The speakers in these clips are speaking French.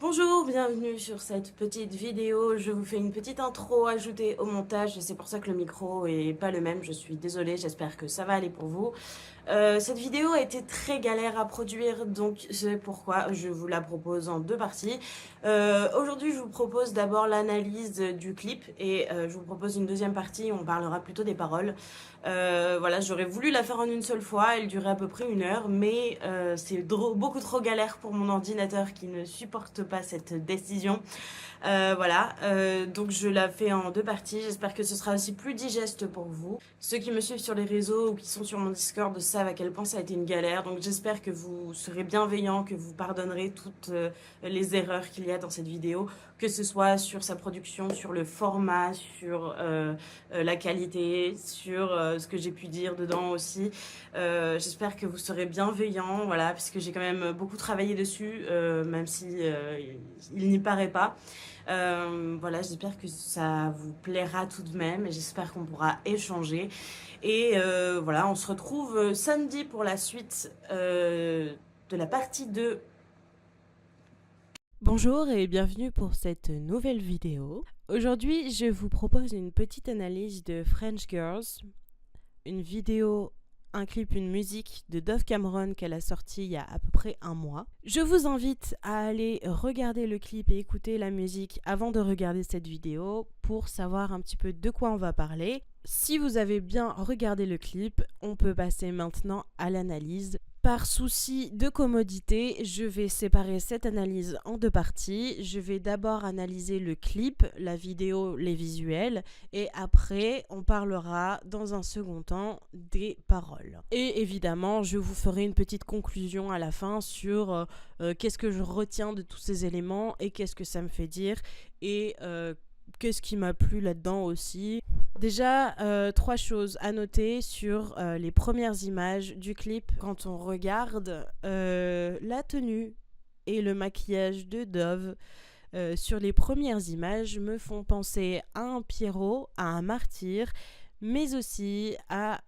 Bonjour, bienvenue sur cette petite vidéo. Je vous fais une petite intro ajoutée au montage et c'est pour ça que le micro est pas le même. Je suis désolée, j'espère que ça va aller pour vous. Cette vidéo a été très galère à produire, donc c'est pourquoi je vous la propose en deux parties. Aujourd'hui, je vous propose d'abord l'analyse du clip et je vous propose une deuxième partie où on parlera plutôt des paroles. Voilà, j'aurais voulu la faire en une seule fois, elle durait à peu près 1 heure, mais c'est beaucoup trop galère pour mon ordinateur qui ne supporte pas cette décision. Voilà, donc je la fais en deux parties. J'espère que ce sera aussi plus digeste pour vous. Ceux qui me suivent sur les réseaux ou qui sont sur mon Discord savent à quel point ça a été une galère. Donc j'espère que vous serez bienveillants, que vous pardonnerez toutes les erreurs qu'il y a dans cette vidéo, que ce soit sur sa production, sur le format, sur la qualité, sur ce que j'ai pu dire dedans aussi. J'espère que vous serez bienveillants, voilà, puisque j'ai quand même beaucoup travaillé dessus, même si il n'y paraît pas. Voilà, j'espère que ça vous plaira tout de même et j'espère qu'on pourra échanger. Et voilà, on se retrouve samedi pour la suite de la partie 2. Bonjour et bienvenue pour cette nouvelle vidéo. Aujourd'hui, je vous propose une petite analyse de French Girls, une vidéo, un clip, une musique de Dove Cameron qu'elle a sorti il y a à peu près 1 mois. Je vous invite à aller regarder le clip et écouter la musique avant de regarder cette vidéo pour savoir un petit peu de quoi on va parler. Si vous avez bien regardé le clip, on peut passer maintenant à l'analyse. Par souci de commodité, je vais séparer cette analyse en deux parties. Je vais d'abord analyser le clip, la vidéo, les visuels, et après, on parlera dans un second temps des paroles. Et évidemment, je vous ferai une petite conclusion à la fin sur qu'est-ce que je retiens de tous ces éléments et qu'est-ce que ça me fait dire et qu'est-ce qui m'a plu là-dedans aussi. Déjà, 3 choses à noter sur les premières images du clip. Quand on regarde la tenue et le maquillage de Dove sur les premières images me font penser à un Pierrot, à un martyr, mais aussi à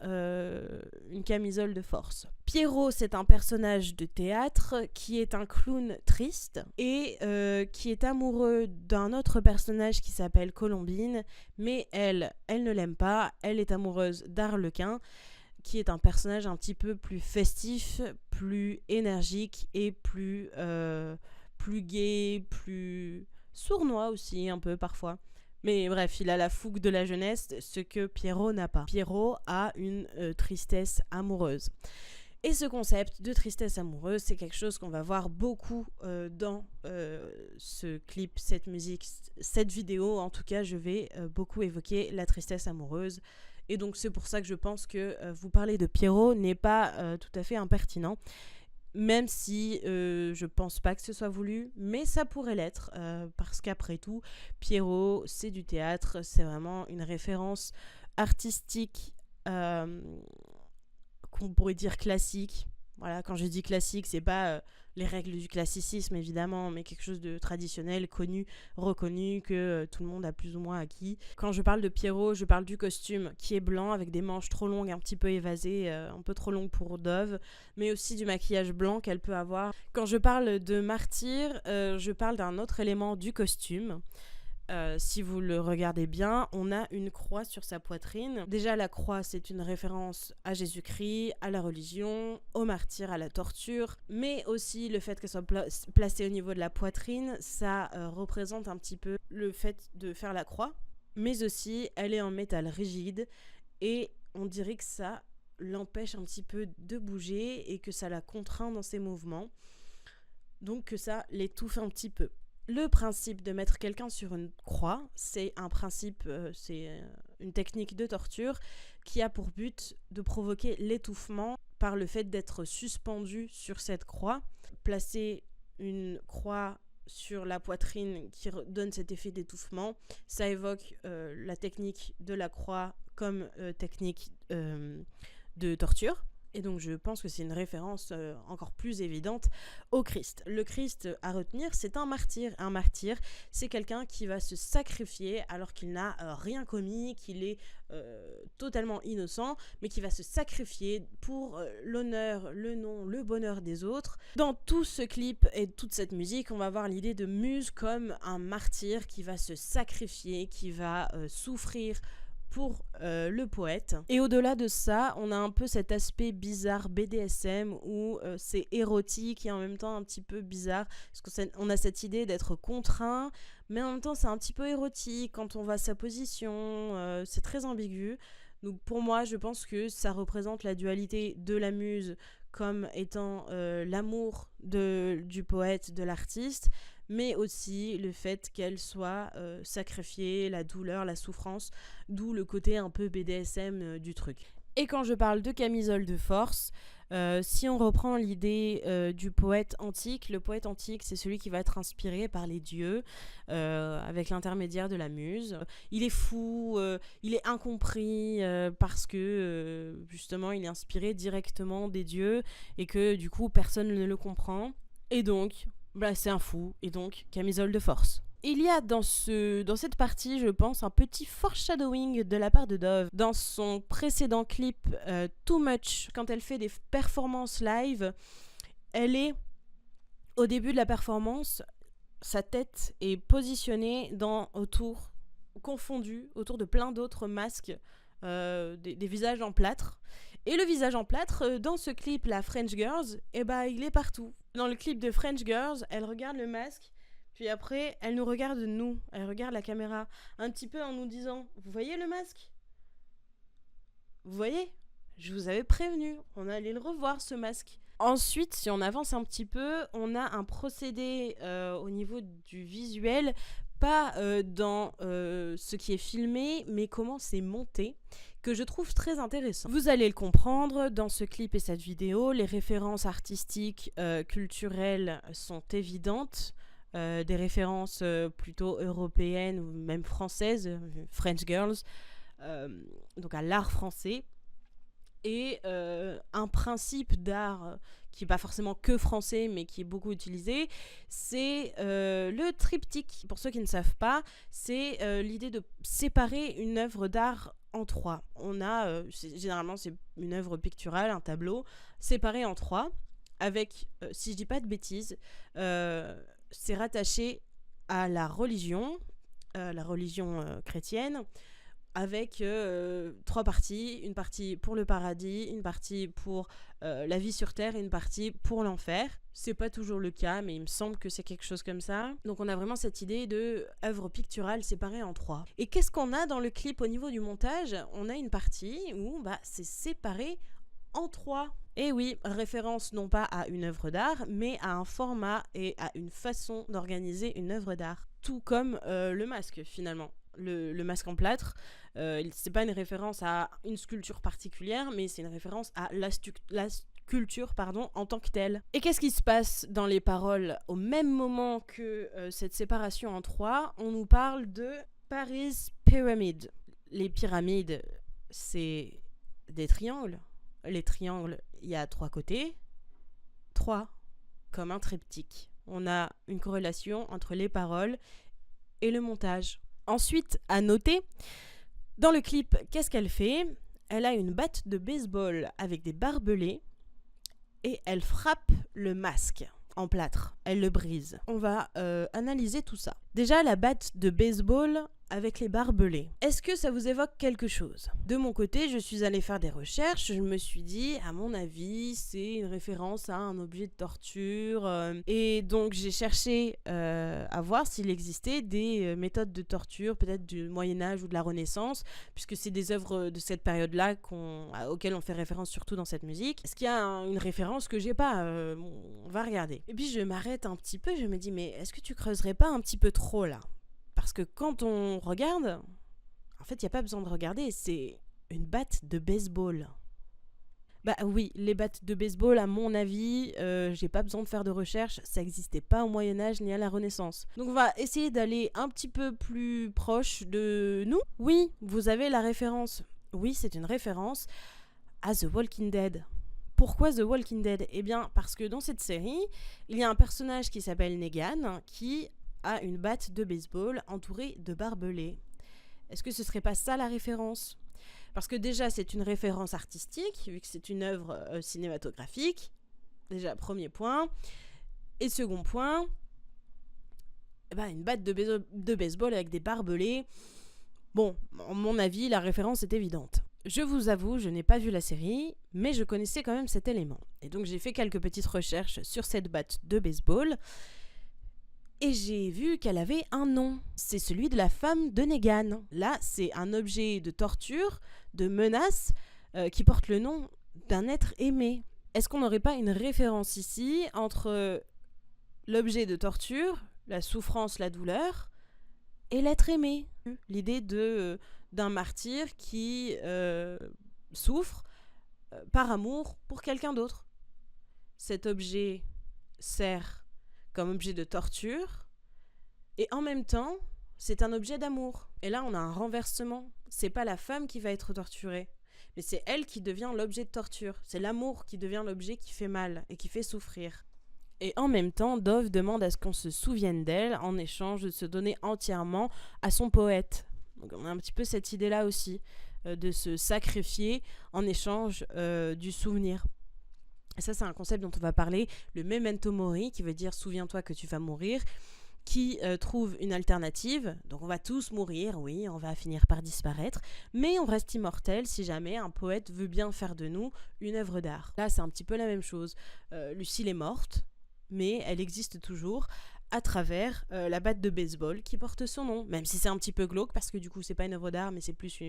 une camisole de force. Pierrot, c'est un personnage de théâtre qui est un clown triste et qui est amoureux d'un autre personnage qui s'appelle Colombine, mais elle ne l'aime pas, elle est amoureuse d'Arlequin, qui est un personnage un petit peu plus festif, plus énergique et plus gai, plus sournois aussi un peu parfois. Mais bref, il a la fougue de la jeunesse, ce que Pierrot n'a pas. Pierrot a une tristesse amoureuse. Et ce concept de tristesse amoureuse, c'est quelque chose qu'on va voir beaucoup dans ce clip, cette musique, cette vidéo. En tout cas, je vais beaucoup évoquer la tristesse amoureuse. Et donc, c'est pour ça que je pense que vous parler de Pierrot n'est pas tout à fait impertinent. Même si je pense pas que ce soit voulu, mais ça pourrait l'être, parce qu'après tout, Pierrot, c'est du théâtre, c'est vraiment une référence artistique qu'on pourrait dire classique. Voilà, quand je dis classique, c'est pas les règles du classicisme évidemment, mais quelque chose de traditionnel, connu, reconnu, que tout le monde a plus ou moins acquis. Quand je parle de Pierrot, je parle du costume qui est blanc avec des manches trop longues, un petit peu évasées, un peu trop longues pour Dove, mais aussi du maquillage blanc qu'elle peut avoir. Quand je parle de martyr, je parle d'un autre élément du costume. Si vous le regardez bien, on a une croix sur sa poitrine. Déjà, la croix, c'est une référence à Jésus-Christ, à la religion, au martyr, à la torture, mais aussi le fait qu'elle soit placée au niveau de la poitrine, ça représente un petit peu le fait de faire la croix, mais aussi elle est en métal rigide et on dirait que ça l'empêche un petit peu de bouger et que ça la contraint dans ses mouvements, donc que ça l'étouffe un petit peu. Le principe de mettre quelqu'un sur une croix, c'est un principe, c'est une technique de torture qui a pour but de provoquer l'étouffement par le fait d'être suspendu sur cette croix. Placer une croix sur la poitrine qui donne cet effet d'étouffement, ça évoque la technique de la croix comme technique de torture. Et donc je pense que c'est une référence encore plus évidente au Christ. Le Christ, à retenir, c'est un martyr. Un martyr, c'est quelqu'un qui va se sacrifier alors qu'il n'a rien commis, qu'il est totalement innocent, mais qui va se sacrifier pour l'honneur, le nom, le bonheur des autres. Dans tout ce clip et toute cette musique, on va voir l'idée de Muse comme un martyr qui va se sacrifier, qui va souffrir pour le poète. Et au-delà de ça, on a un peu cet aspect bizarre BDSM où c'est érotique et en même temps un petit peu bizarre, parce qu'on a cette idée d'être contraint, mais en même temps c'est un petit peu érotique quand on voit sa position, c'est très ambigu. Donc pour moi, je pense que ça représente la dualité de la muse comme étant l'amour du poète, de l'artiste, mais aussi le fait qu'elle soit sacrifiée, la douleur, la souffrance, d'où le côté un peu BDSM du truc. Et quand je parle de camisole de force, si on reprend l'idée du poète antique, le poète antique, c'est celui qui va être inspiré par les dieux avec l'intermédiaire de la muse. Il est fou, il est incompris parce que justement il est inspiré directement des dieux et que du coup personne ne le comprend. Et donc, c'est un fou, et donc camisole de force. Il y a dans cette partie, je pense, un petit foreshadowing de la part de Dove. Dans son précédent clip Too Much, quand elle fait des performances live, elle est, au début de la performance, sa tête est positionnée confondue autour de plein d'autres masques, des visages en plâtre. Et le visage en plâtre, dans ce clip, la French Girls, il est partout. Dans le clip de French Girls, elle regarde le masque, puis après, elle nous regarde nous, elle regarde la caméra, un petit peu en nous disant « Vous voyez le masque ? Vous voyez ? Je vous avais prévenu, on allait le revoir ce masque. » Ensuite, si on avance un petit peu, on a un procédé au niveau du visuel, pas dans ce qui est filmé, mais comment c'est monté, que je trouve très intéressant. Vous allez le comprendre, dans ce clip et cette vidéo, les références artistiques, culturelles sont évidentes, des références plutôt européennes ou même françaises, French Girls, donc à l'art français, et un principe d'art qui n'est pas forcément que français mais qui est beaucoup utilisé, c'est le triptyque. Pour ceux qui ne savent pas, c'est l'idée de séparer une œuvre d'art en trois. Généralement c'est une œuvre picturale, un tableau, séparé en trois, avec, si je dis pas de bêtises, c'est rattaché à la religion chrétienne, avec trois parties, une partie pour le paradis, une partie pour la vie sur terre et une partie pour l'enfer. C'est pas toujours le cas, mais il me semble que c'est quelque chose comme ça. Donc on a vraiment cette idée de œuvre picturale séparée en trois. Et qu'est-ce qu'on a dans le clip au niveau du montage ? On a une partie où c'est séparé en trois. Et oui, référence non pas à une œuvre d'art, mais à un format et à une façon d'organiser une œuvre d'art. Tout comme le masque finalement. Le masque en plâtre, c'est pas une référence à une sculpture particulière, mais c'est une référence à la sculpture en tant que telle. Et qu'est-ce qui se passe dans les paroles au même moment que cette séparation en trois ? On nous parle de Paris Pyramid. Les pyramides, c'est des triangles. Les triangles, il y a trois côtés. Trois, comme un triptyque. On a une corrélation entre les paroles et le montage. Ensuite, à noter, dans le clip, qu'est-ce qu'elle fait ? Elle a une batte de baseball avec des barbelés et elle frappe le masque en plâtre. Elle le brise. On va analyser tout ça. Déjà, la batte de baseball avec les barbelés. Est-ce que ça vous évoque quelque chose ? De mon côté, je suis allée faire des recherches. Je me suis dit, à mon avis, c'est une référence à un objet de torture. Et donc, j'ai cherché à voir s'il existait des méthodes de torture, peut-être du Moyen-Âge ou de la Renaissance, puisque c'est des œuvres de cette période-là auxquelles on fait référence surtout dans cette musique. Est-ce qu'il y a une référence que j'ai pas ? On va regarder. Et puis, je m'arrête un petit peu. Je me dis, mais est-ce que tu creuserais pas un petit peu trop là ? Parce que quand on regarde, en fait, il n'y a pas besoin de regarder, c'est une batte de baseball. Bah oui, les battes de baseball, à mon avis, j'ai pas besoin de faire de recherche, ça n'existait pas au Moyen-Âge ni à la Renaissance. Donc on va essayer d'aller un petit peu plus proche de nous. Oui, vous avez la référence. Oui, c'est une référence à The Walking Dead. Pourquoi The Walking Dead ? Eh bien, parce que dans cette série, il y a un personnage qui s'appelle Negan, qui a une batte de baseball entourée de barbelés. Est-ce que ce serait pas ça la référence ? Parce que déjà, c'est une référence artistique, vu que c'est une œuvre cinématographique. Déjà, premier point. Et second point, une batte de baseball avec des barbelés. Bon, à mon avis, la référence est évidente. Je vous avoue, je n'ai pas vu la série, mais je connaissais quand même cet élément. Et donc j'ai fait quelques petites recherches sur cette batte de baseball, et j'ai vu qu'elle avait un nom. C'est celui de la femme de Negan. Là, c'est un objet de torture, de menace, qui porte le nom d'un être aimé. Est-ce qu'on n'aurait pas une référence ici entre l'objet de torture, la souffrance, la douleur, et l'être aimé ? L'idée d'un martyr qui souffre par amour pour quelqu'un d'autre. Cet objet sert comme objet de torture, et en même temps, c'est un objet d'amour. Et là, on a un renversement. C'est pas la femme qui va être torturée, mais c'est elle qui devient l'objet de torture. C'est l'amour qui devient l'objet qui fait mal et qui fait souffrir. Et en même temps, Dove demande à ce qu'on se souvienne d'elle en échange de se donner entièrement à son poète. Donc on a un petit peu cette idée-là aussi, de se sacrifier en échange du souvenir. Et ça, c'est un concept dont on va parler, le memento mori, qui veut dire « souviens-toi que tu vas mourir », qui trouve une alternative. Donc on va tous mourir, oui, on va finir par disparaître, mais on reste immortel si jamais un poète veut bien faire de nous une œuvre d'art. Là, c'est un petit peu la même chose. Lucille est morte, mais elle existe toujours à travers la batte de baseball qui porte son nom, même si c'est un petit peu glauque, parce que du coup, c'est pas une œuvre d'art, mais c'est plus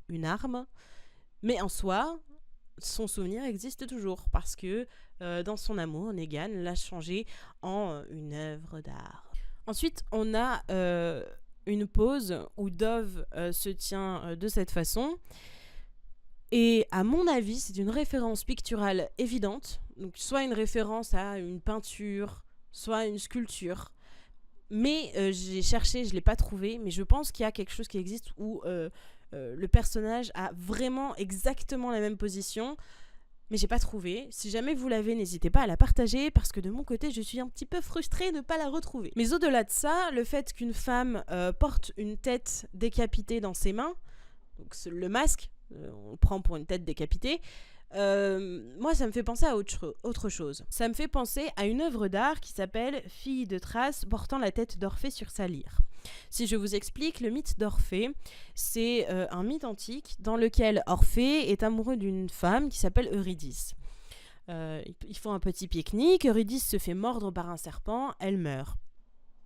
une arme. Mais en soi, son souvenir existe toujours, parce que dans son amour, Negan l'a changé en une œuvre d'art. Ensuite, on a une pause où Dove se tient de cette façon. Et à mon avis, c'est une référence picturale évidente. Donc, soit une référence à une peinture, soit une sculpture. Mais j'ai cherché, je ne l'ai pas trouvé. Mais je pense qu'il y a quelque chose qui existe où le personnage a vraiment exactement la même position. Mais j'ai pas trouvé. Si jamais vous l'avez, n'hésitez pas à la partager, parce que de mon côté, je suis un petit peu frustrée de ne pas la retrouver. Mais au-delà de ça, le fait qu'une femme porte une tête décapitée dans ses mains, donc le masque, on le prend pour une tête décapitée, moi ça me fait penser à autre chose. Ça me fait penser à une œuvre d'art qui s'appelle Fille de Thrace portant la tête d'Orphée sur sa lyre. Si je vous explique, le mythe d'Orphée, c'est un mythe antique dans lequel Orphée est amoureux d'une femme qui s'appelle Eurydice. Ils font un petit pique-nique, Eurydice se fait mordre par un serpent, elle meurt.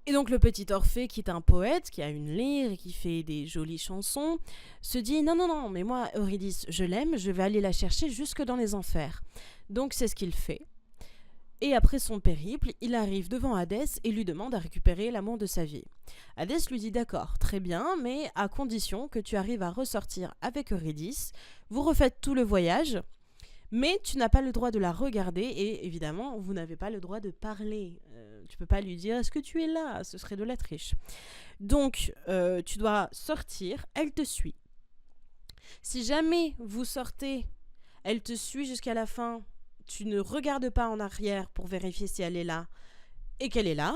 Et donc le petit Orphée, qui est un poète, qui a une lyre et qui fait des jolies chansons, se dit « Non, mais moi, Eurydice, je l'aime, je vais aller la chercher jusque dans les enfers. » Donc c'est ce qu'il fait. Et après son périple, il arrive devant Hadès et lui demande à récupérer l'amour de sa vie. Hadès lui dit « D'accord, très bien, mais à condition que tu arrives à ressortir avec Eurydice, vous refaites tout le voyage, mais tu n'as pas le droit de la regarder et évidemment, vous n'avez pas le droit de parler. Tu peux pas lui dire « Est-ce que tu es là ?» Ce serait de la triche. Donc, tu dois sortir, elle te suit. Si jamais vous sortez, elle te suit jusqu'à la fin, tu ne regardes pas en arrière pour vérifier si elle est là et qu'elle est là,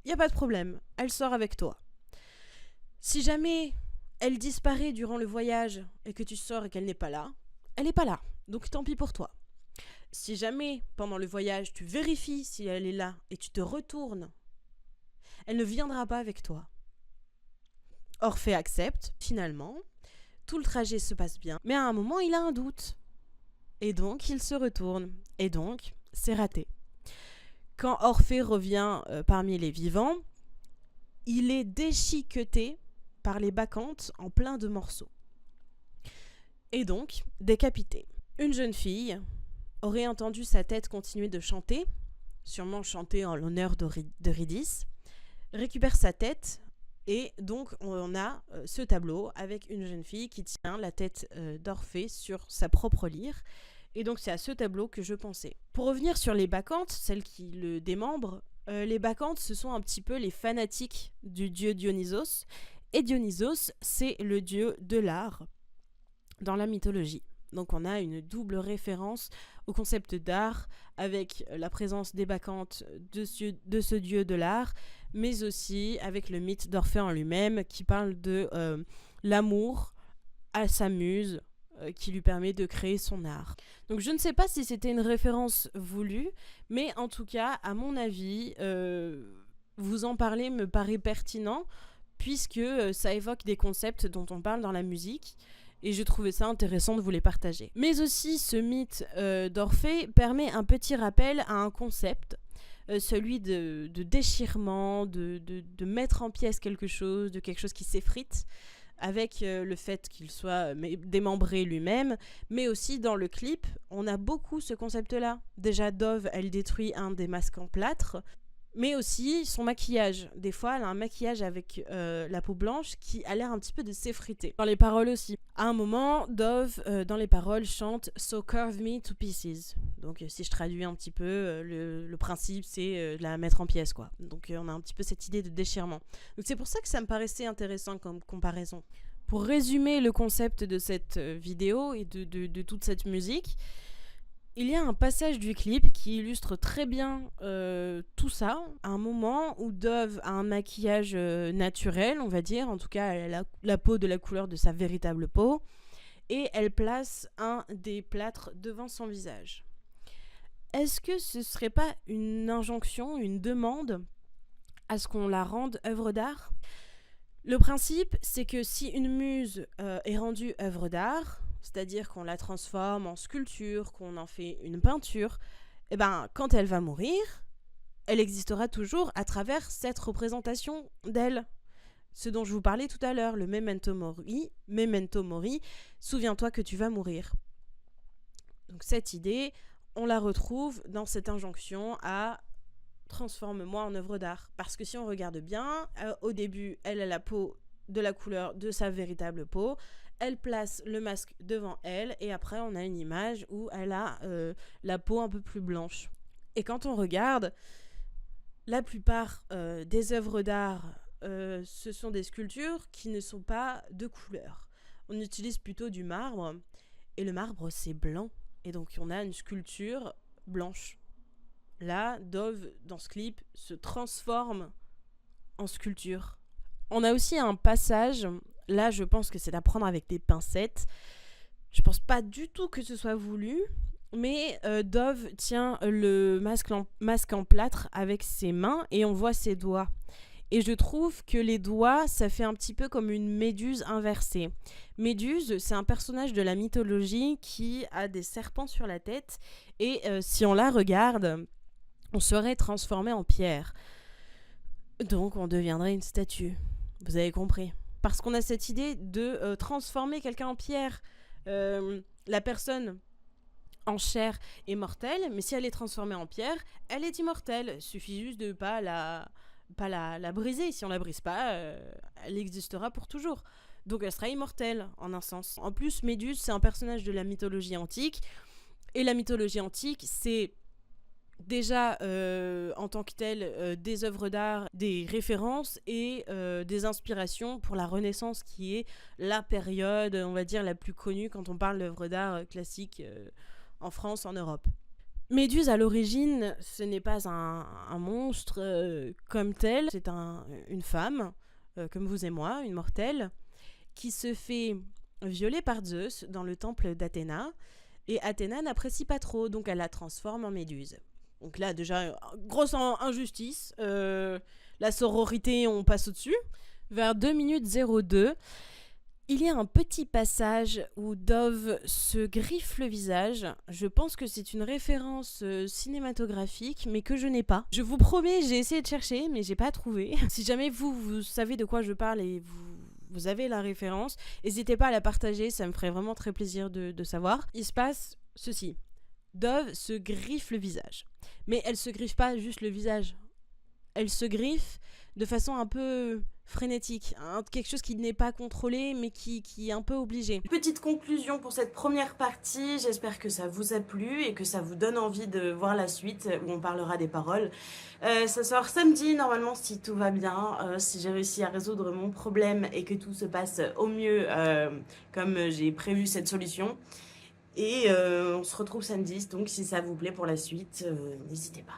il n'y a pas de problème, elle sort avec toi. Si jamais elle disparaît durant le voyage et que tu sors et qu'elle n'est pas là, elle n'est pas là, donc tant pis pour toi. Si jamais, pendant le voyage, tu vérifies si elle est là et tu te retournes, elle ne viendra pas avec toi. Orphée accepte, finalement, tout le trajet se passe bien, mais à un moment, il a un doute. Et donc, il se retourne. Et donc, c'est raté. Quand Orphée revient parmi les vivants, il est déchiqueté par les bacchantes en plein de morceaux. Et donc, décapité. Une jeune fille aurait entendu sa tête continuer de chanter, sûrement chanter en l'honneur d'Eurydice, récupère sa tête, et donc on a ce tableau avec une jeune fille qui tient la tête d'Orphée sur sa propre lyre. Et donc c'est à ce tableau que je pensais. Pour revenir sur les bacchantes, celles qui le démembrent, les bacchantes, ce sont un petit peu les fanatiques du dieu Dionysos. Et Dionysos, c'est le dieu de l'art dans la mythologie. Donc on a une double référence au concept d'art avec la présence des bacchantes de ce dieu de l'art, mais aussi avec le mythe d'Orphée en lui-même qui parle de l'amour à sa muse qui lui permet de créer son art. Donc je ne sais pas si c'était une référence voulue, mais en tout cas, à mon avis, vous en parler me paraît pertinent puisque ça évoque des concepts dont on parle dans la musique. Et je trouvais ça intéressant de vous les partager. Mais aussi, ce mythe d'Orphée permet un petit rappel à un concept, celui de déchirement, de mettre en pièces quelque chose, de quelque chose qui s'effrite, avec le fait qu'il soit démembré lui-même, mais aussi dans le clip, on a beaucoup ce concept-là. Déjà, Dove, elle détruit un des masques en plâtre, mais aussi son maquillage. Des fois, elle a un maquillage avec la peau blanche qui a l'air un petit peu de s'effriter. Dans les paroles aussi. À un moment, Dove, dans les paroles, chante « So curve me to pieces ». Donc, si je traduis un petit peu, le principe, c'est de la mettre en pièces, quoi. Donc, on a un petit peu cette idée de déchirement. Donc, c'est pour ça que ça me paraissait intéressant comme comparaison. Pour résumer le concept de cette vidéo et de toute cette musique, il y a un passage du clip qui illustre très bien tout ça. À un moment où Dove a un maquillage naturel, on va dire. En tout cas, elle a la peau de la couleur de sa véritable peau. Et elle place un des plâtres devant son visage. Est-ce que ce serait pas une injonction, une demande à ce qu'on la rende œuvre d'art ? Le principe, c'est que si une muse est rendue œuvre d'art, c'est-à-dire qu'on la transforme en sculpture, qu'on en fait une peinture, et ben, quand elle va mourir, elle existera toujours à travers cette représentation d'elle. Ce dont je vous parlais tout à l'heure, le memento mori, souviens-toi que tu vas mourir. Donc cette idée, on la retrouve dans cette injonction à transforme-moi en œuvre d'art. Parce que si on regarde bien, au début, elle a la peau de la couleur de sa véritable peau, elle place le masque devant elle et après on a une image où elle a la peau un peu plus blanche. Et quand on regarde, la plupart des œuvres d'art, ce sont des sculptures qui ne sont pas de couleur. On utilise plutôt du marbre et le marbre c'est blanc et donc on a une sculpture blanche. Là, Dove, dans ce clip, se transforme en sculpture. On a aussi un passage, là je pense que c'est à prendre avec des pincettes. Je pense pas du tout que ce soit voulu, mais Dove tient le masque en plâtre avec ses mains et on voit ses doigts. Et je trouve que les doigts, ça fait un petit peu comme une méduse inversée. Méduse, c'est un personnage de la mythologie qui a des serpents sur la tête et si on la regarde, on serait transformé en pierre. Donc on deviendrait une statue. Vous avez compris. Parce qu'on a cette idée de transformer quelqu'un en pierre. La personne en chair est mortelle, mais si elle est transformée en pierre, elle est immortelle. Il suffit juste de ne pas la briser. Si on la brise pas, elle existera pour toujours. Donc elle sera immortelle, en un sens. En plus, Méduse, c'est un personnage de la mythologie antique. Et la mythologie antique, c'est déjà en tant que telle des œuvres d'art, des références et des inspirations pour la Renaissance qui est la période, on va dire, la plus connue quand on parle d'œuvres d'art classiques en France, en Europe. Méduse à l'origine, ce n'est pas un monstre comme tel, c'est une femme, comme vous et moi, une mortelle, qui se fait violer par Zeus dans le temple d'Athéna, et Athéna n'apprécie pas trop, donc elle la transforme en Méduse. Donc là, déjà, grosse injustice. La sororité, on passe au-dessus. Vers 2 minutes 02, il y a un petit passage où Dove se griffe le visage. Je pense que c'est une référence cinématographique, mais que je n'ai pas. Je vous promets, j'ai essayé de chercher, mais j'ai pas trouvé. Si jamais vous savez de quoi je parle et vous avez la référence, n'hésitez pas à la partager, ça me ferait vraiment très plaisir de savoir. Il se passe ceci. Dove se griffe le visage. Mais elle se griffe pas juste le visage. Elle se griffe de façon un peu frénétique. Quelque chose qui n'est pas contrôlé, mais qui est un peu obligé. Petite conclusion pour cette première partie. J'espère que ça vous a plu et que ça vous donne envie de voir la suite où on parlera des paroles. Ça sort samedi, normalement, si tout va bien. Si j'ai réussi à résoudre mon problème et que tout se passe au mieux comme j'ai prévu cette solution. Et on se retrouve samedi, donc si ça vous plaît pour la suite, n'hésitez pas.